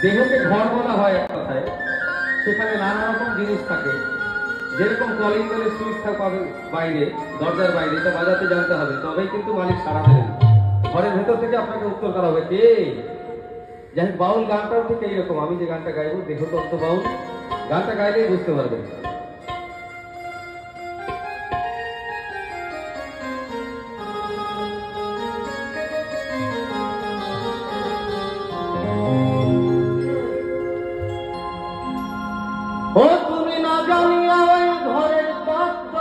দেহকে ঘর বলা হয় এক কথায়, সেখানে নানা রকম জিনিস থাকে। যেরকম কলিং করে সুইচ পাবে বাইরে, দরজার বাইরে, এটা বাজাতে জানতে হবে, তবেই কিন্তু মালিক সাড়া দেবেন। ঘরের ভেতর থেকে আপনাকে উত্তর করা হবে কে। যাই হোক, বাউল গানটাও ঠিক এইরকম। আমি যে গানটা গাইবো দেহতত্ত্ব বাউল, গানটা গাইলেই বুঝতে পারবেন। ও তুমি না জানিয়া ওই ঘরের তত্ত্ব,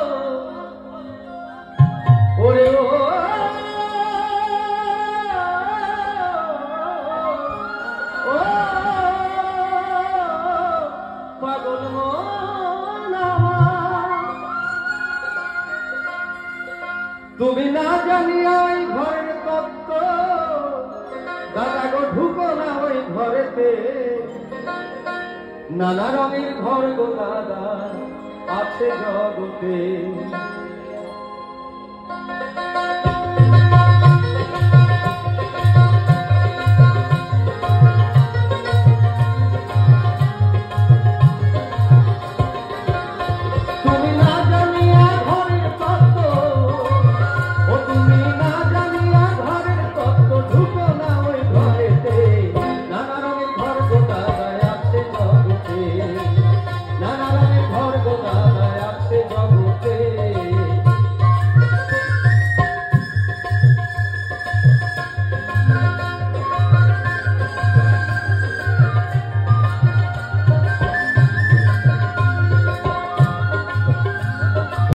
ওরে ও পাগল মন আমার, তুমি না জানিয়া ওই ঘরের তত্ত্ব, দাদা গো ঢুকো না ওই ঘরেতে। নানা রঙের ঘর গো দাদা আছে জগতে।